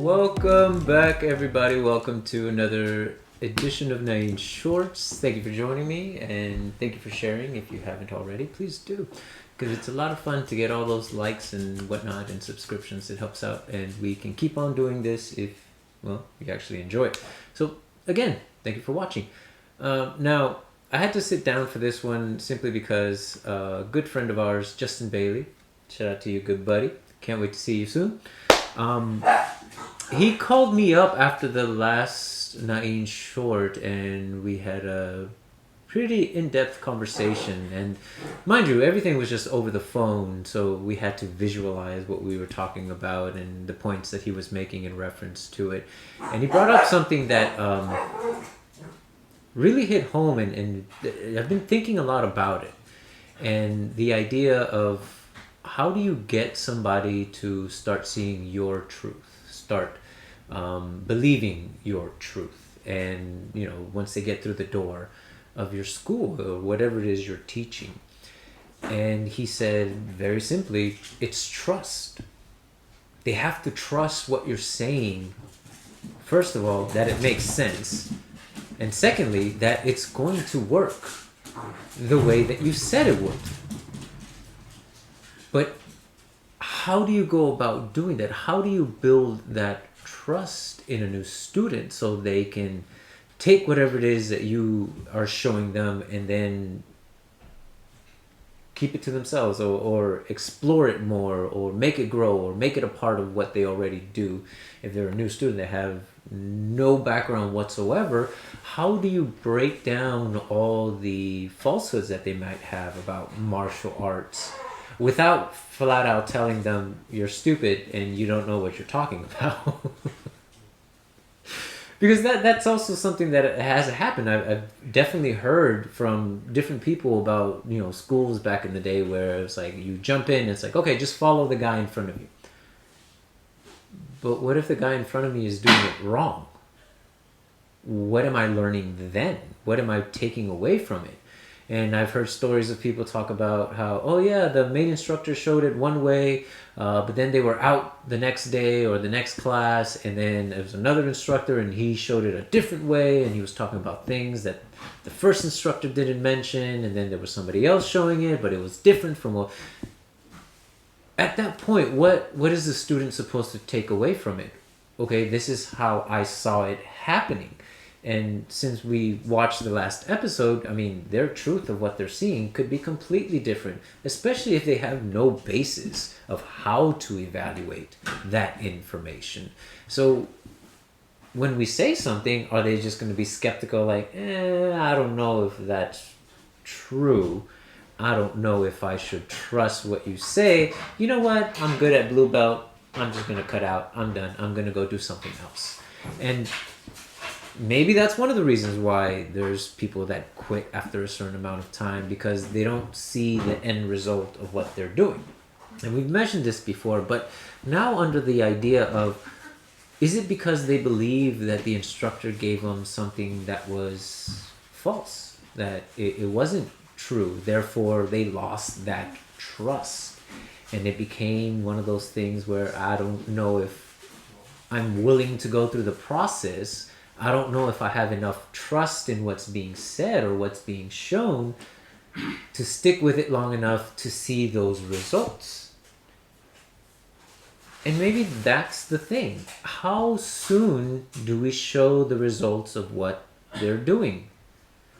Welcome back, everybody. Welcome to another edition of Nain Shorts. Thank you for joining me, and thank you for sharing. If you haven't already, please do, because it's a lot of fun to get all those likes and whatnot and subscriptions. It helps out, and we can keep on doing this if, well, you actually enjoy it. So again, thank you for watching. Now, I had to sit down for this one simply because a good friend of ours, Justin Bailey, shout out to you, good buddy. Can't wait to see you soon. He called me up after the last Nain short, and we had a pretty in-depth conversation. And mind you, everything was just over the phone, so we had to visualize what we were talking about and the points that he was making in reference to it. And he brought up something that really hit home, and I've been thinking a lot about it. And the idea of how do you get somebody to start seeing your truth, start believing your truth, and once they get through the door of your school or whatever it is you're teaching. And he said very simply, it's trust. They have to trust what you're saying, first of all, that it makes sense, and secondly, that it's going to work the way that you said it would. But how do you go about doing that? How do you build that trust in a new student so they can take whatever it is that you are showing them and then keep it to themselves, or explore it more, or make it grow, or make it a part of what they already do? If they're a new student, they have no background whatsoever, how do you break down all the falsehoods that they might have about martial arts without flat out telling them you're stupid and you don't know what you're talking about? Because that's also something that has happened. I've definitely heard from different people about schools back in the day where it's like you jump in and it's like, okay, just follow the guy in front of you. But what if the guy in front of me is doing it wrong? What am I learning then? What am I taking away from it? And I've heard stories of people talk about how, oh yeah, the main instructor showed it one way, but then they were out the next day or the next class, and then there was another instructor and he showed it a different way, and he was talking about things that the first instructor didn't mention, and then there was somebody else showing it, but it was different from what... At that point, what is the student supposed to take away from it? Okay, this is how I saw it happening. And since we watched the last episode, I mean, their truth of what they're seeing could be completely different, especially if they have no basis of how to evaluate that information. So when we say something, are they just going to be skeptical, like, I don't know if that's true. I don't know if I should trust what you say. You know what? I'm good at blue belt. I'm just going to cut out. I'm done. I'm going to go do something else. And maybe that's one of the reasons why there's people that quit after a certain amount of time, because they don't see the end result of what they're doing. And we've mentioned this before, but now under the idea of, is it because they believe that the instructor gave them something that was false, that it wasn't true, therefore they lost that trust, and it became one of those things where I don't know if I'm willing to go through the process. I don't know if I have enough trust in what's being said or what's being shown to stick with it long enough to see those results. And maybe that's the thing. How soon do we show the results of what they're doing?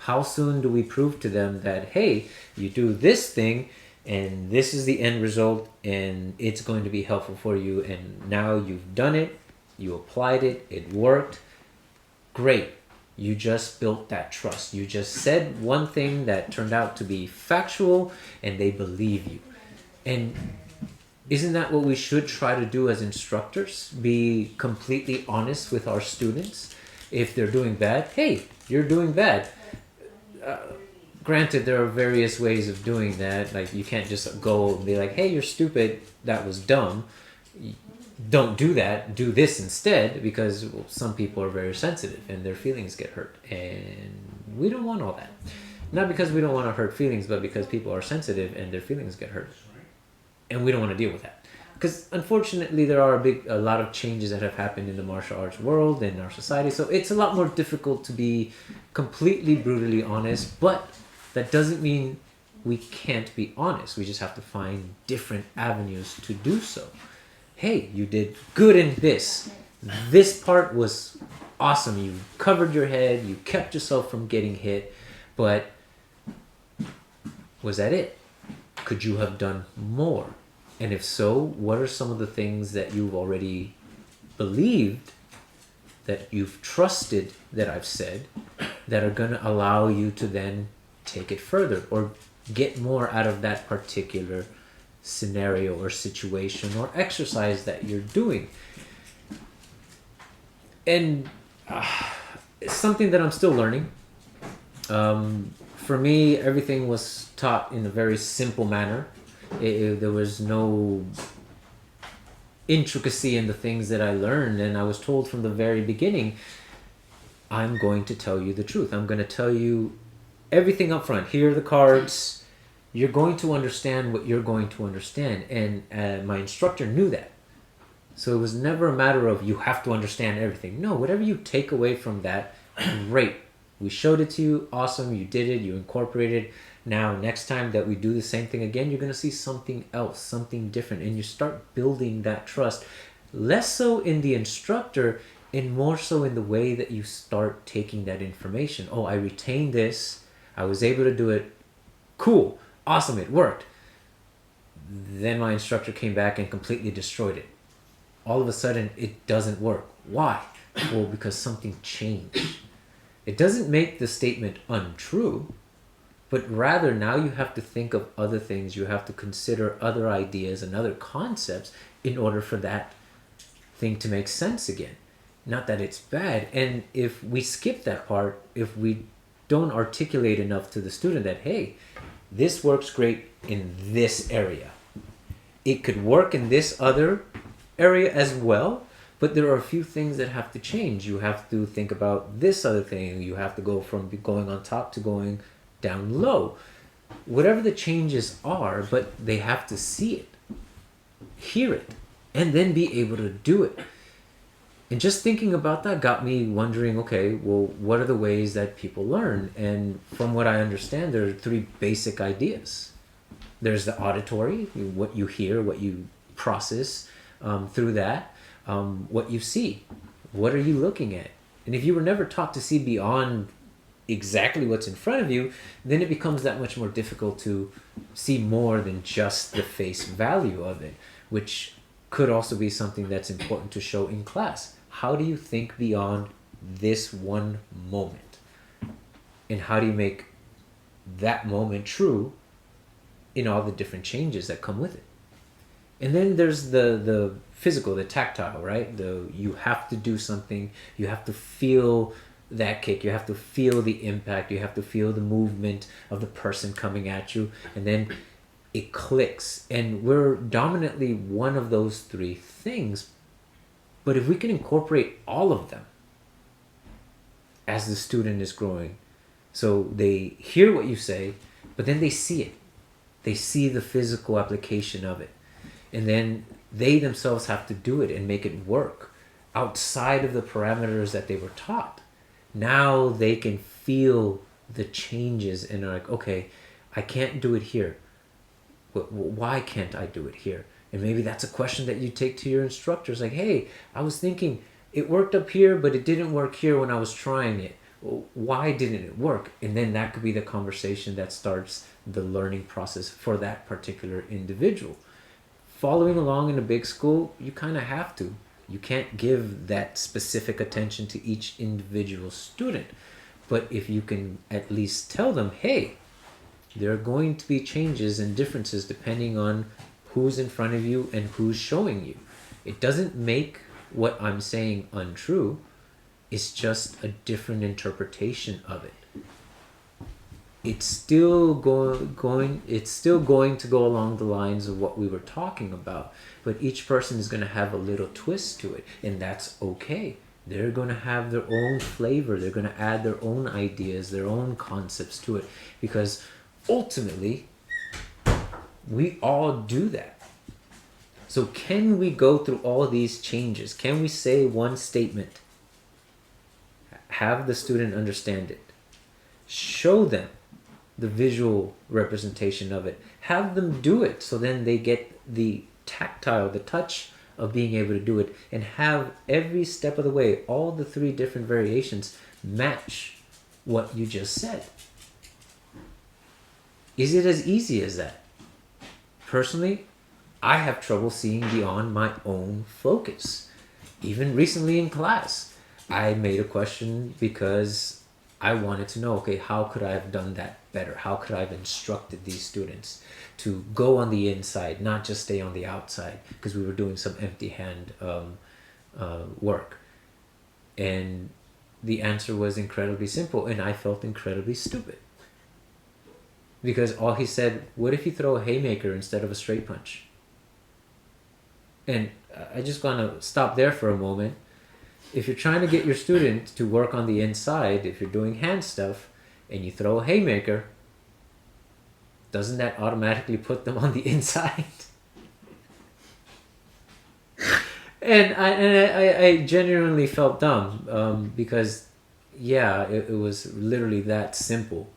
How soon do we prove to them that, hey, you do this thing and this is the end result and it's going to be helpful for you, and now you've done it, you applied it, it worked. Great. You just built that trust. You just said one thing that turned out to be factual, and they believe you. And isn't that what we should try to do as instructors? Be completely honest with our students. If they're doing bad, hey, you're doing bad. Granted, there are various ways of doing that. Like, you can't just go and be like, hey, you're stupid, that was dumb. Don't do that, do this instead, because some people are very sensitive and their feelings get hurt, and we don't want all that. Not because we don't want to hurt feelings, but because people are sensitive and their feelings get hurt, and we don't want to deal with that. because unfortunately there are a lot of changes that have happened in the martial arts world and our society, so it's a lot more difficult to be completely brutally honest, but that doesn't mean we can't be honest. We just have to find different avenues to do so. Hey, you did good in this part was awesome, you covered your head, you kept yourself from getting hit, but was that it? Could you have done more? And if so, what are some of the things that you've already believed, that you've trusted that I've said, that are going to allow you to then take it further or get more out of that particular scenario or situation or exercise that you're doing? And it's something that I'm still learning. For me, everything was taught in a very simple manner. There was no intricacy in the things that I learned, and I was told from the very beginning, I'm going to tell you the truth. I'm going to tell you everything up front. Here are the cards. You're going to understand what you're going to understand. And my instructor knew that. So it was never a matter of you have to understand everything. No, whatever you take away from that, great. We showed it to you. Awesome. You did it. You incorporated. Now, next time that we do the same thing again, you're going to see something else, something different. And you start building that trust. Less so in the instructor and more so in the way that you start taking that information. Oh, I retained this. I was able to do it. Cool. Awesome. It worked. Then my instructor came back and completely destroyed it. All of a sudden, it doesn't work. Why? Well, because something changed. It doesn't make the statement untrue, but rather now you have to think of other things. You have to consider other ideas and other concepts in order for that thing to make sense again. Not that it's bad. And if we skip that part, if we don't articulate enough to the student that, hey, this works great in this area. It could work in this other area as well, but there are a few things that have to change. You have to think about this other thing. You have to go from going on top to going down low. Whatever the changes are, but they have to see it, hear it, and then be able to do it. And just thinking about that got me wondering, okay, well, what are the ways that people learn? And from what I understand, there are three basic ideas. There's the auditory, what you hear, what you process through that, what you see. What are you looking at? And if you were never taught to see beyond exactly what's in front of you, then it becomes that much more difficult to see more than just the face value of it, which could also be something that's important to show in class. How do you think beyond this one moment? And how do you make that moment true in all the different changes that come with it? And then there's the physical, the tactile, right? You have to do something, you have to feel that kick, you have to feel the impact, you have to feel the movement of the person coming at you, and then it clicks. And we're dominantly one of those three things, but if we can incorporate all of them as the student is growing, so they hear what you say, but then they see it. They see the physical application of it. And then they themselves have to do it and make it work outside of the parameters that they were taught. Now they can feel the changes and are like, okay, I can't do it here. Why can't I do it here? And maybe that's a question that you take to your instructors. Like, hey, I was thinking it worked up here, but it didn't work here when I was trying it. Why didn't it work? And then that could be the conversation that starts the learning process for that particular individual. Following along in a big school, you kind of have to. You can't give that specific attention to each individual student. But if you can at least tell them, hey, there are going to be changes and differences depending on who's in front of you and who's showing you. It doesn't make what I'm saying untrue. It's just a different interpretation of it. It's still going to go along the lines of what we were talking about, but each person is going to have a little twist to it, and that's okay. They're going to have their own flavor. They're going to add their own ideas, their own concepts to it, because ultimately we all do that. So can we go through all these changes? Can we say one statement? Have the student understand it. Show them the visual representation of it. Have them do it so then they get the tactile, the touch of being able to do it, and have every step of the way, all the 3 different variations match what you just said. Is it as easy as that? Personally, I have trouble seeing beyond my own focus. Even recently in class, I made a question because I wanted to know, okay, how could I have done that better? How could I have instructed these students to go on the inside, not just stay on the outside? Because we were doing some empty hand work. And the answer was incredibly simple, and I felt incredibly stupid. Because all he said, what if you throw a haymaker instead of a straight punch? And I just want to stop there for a moment. If you're trying to get your student to work on the inside, if you're doing hand stuff and you throw a haymaker, doesn't that automatically put them on the inside? And I genuinely felt dumb because, yeah, it was literally that simple.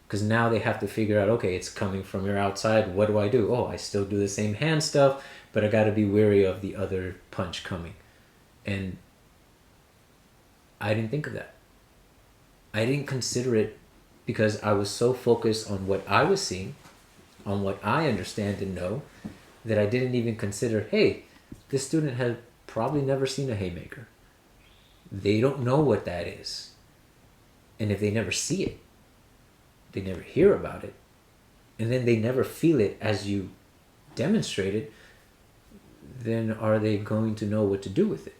Because now they have to figure out, okay, it's coming from your outside. What do I do? Oh, I still do the same hand stuff, but I got to be wary of the other punch coming. And I didn't think of that. I didn't consider it because I was so focused on what I was seeing, on what I understand and know, that I didn't even consider, hey, this student had probably never seen a haymaker. They don't know what that is. And if they never see it, they never hear about it, and then they never feel it as you demonstrate it, then are they going to know what to do with it?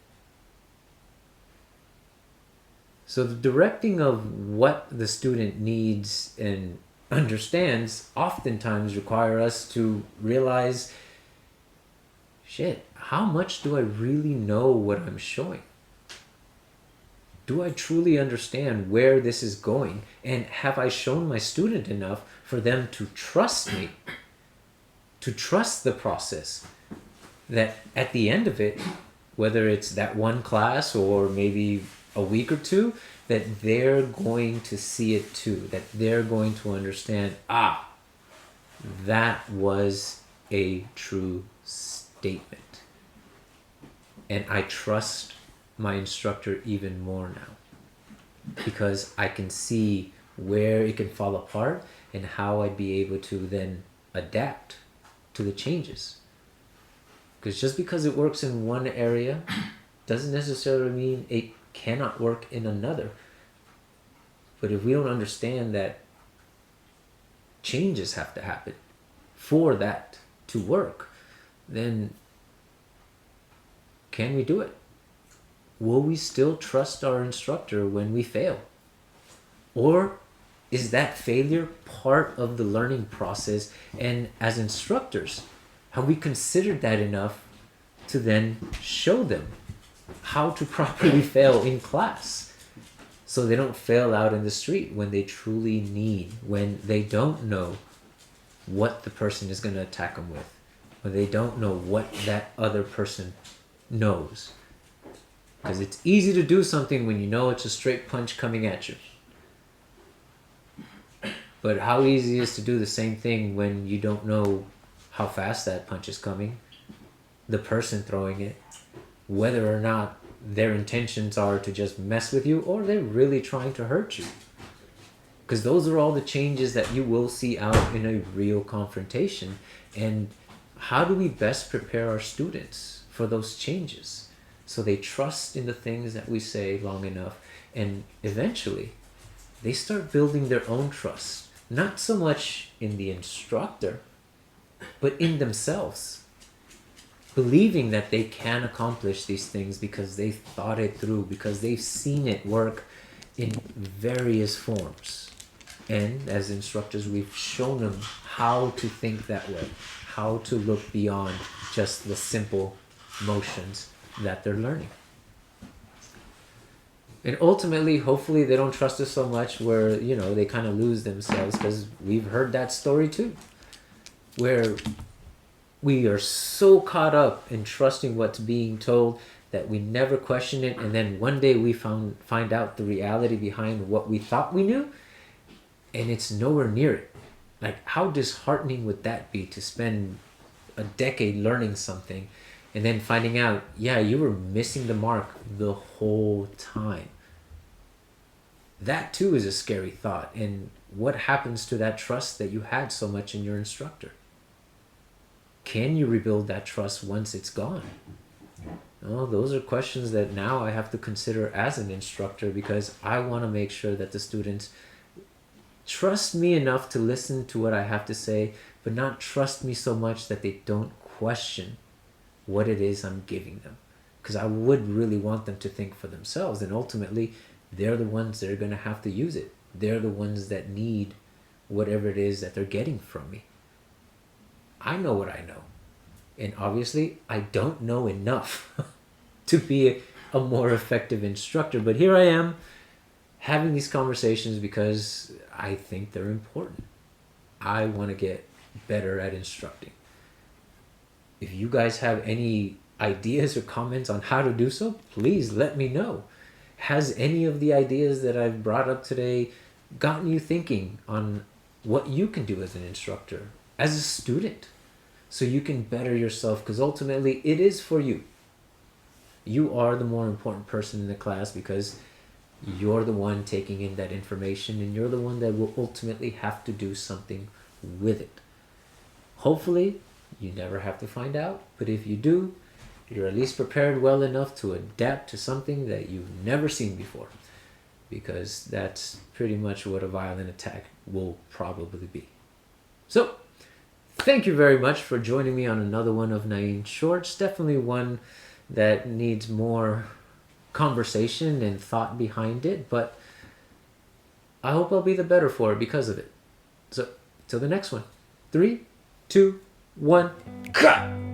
So the directing of what the student needs and understands oftentimes require us to realize, shit, how much do I really know what I'm showing? Do I truly understand where this is going? And have I shown my student enough for them to trust me, to trust the process, that at the end of it, whether it's that one class or maybe a week or two, that they're going to see it too, that they're going to understand, that was a true statement. And I trust my instructor even more now because I can see where it can fall apart and how I'd be able to then adapt to the changes. Because just because it works in one area doesn't necessarily mean it cannot work in another. But if we don't understand that changes have to happen for that to work, then can we do it? Will we still trust our instructor when we fail? Or is that failure part of the learning process? And as instructors, have we considered that enough to then show them how to properly fail in class so they don't fail out in the street when they truly need, when they don't know what the person is going to attack them with, when they don't know what that other person knows? Because it's easy to do something when you know it's a straight punch coming at you. But how easy is to do the same thing when you don't know how fast that punch is coming, the person throwing it, whether or not their intentions are to just mess with you or they're really trying to hurt you? Because those are all the changes that you will see out in a real confrontation. And how do we best prepare our students for those changes so they trust in the things that we say long enough, and eventually they start building their own trust, not so much in the instructor but in themselves, believing that they can accomplish these things because they've thought it through, because they've seen it work in various forms. And as instructors, we've shown them how to think that way, how to look beyond just the simple motions that they're learning. And ultimately, hopefully they don't trust us so much where, they kind of lose themselves, because we've heard that story too, where We are so caught up in trusting what's being told that we never question it, and then one day we find out the reality behind what we thought we knew, and it's nowhere near it. Like, how disheartening would that be to spend a decade learning something and then finding out, yeah, you were missing the mark the whole time? That too is a scary thought. And what happens to that trust that you had so much in your instructor? Can you rebuild that trust once it's gone? Oh, those are questions that now I have to consider as an instructor, because I want to make sure that the students trust me enough to listen to what I have to say, but not trust me so much that they don't question what it is I'm giving them. Because I would really want them to think for themselves, and ultimately they're the ones that are going to have to use it. They're the ones that need whatever it is that they're getting from me. I know what I know. And obviously, I don't know enough to be a more effective instructor. But here I am having these conversations because I think they're important. I want to get better at instructing. If you guys have any ideas or comments on how to do so, please let me know. Has any of the ideas that I've brought up today gotten you thinking on what you can do as an instructor, as a student, so you can better yourself? Because ultimately it is for you. You are the more important person in the class, because you're the one taking in that information, and you're the one that will ultimately have to do something with it. Hopefully you never have to find out, but if you do, you're at least prepared well enough to adapt to something that you've never seen before, because that's pretty much what a violent attack will probably be. So thank you very much for joining me on another one of Nain Shorts. Definitely one that needs more conversation and thought behind it, but I hope I'll be the better for it because of it. So till the next one. 3, 2, 1, cut!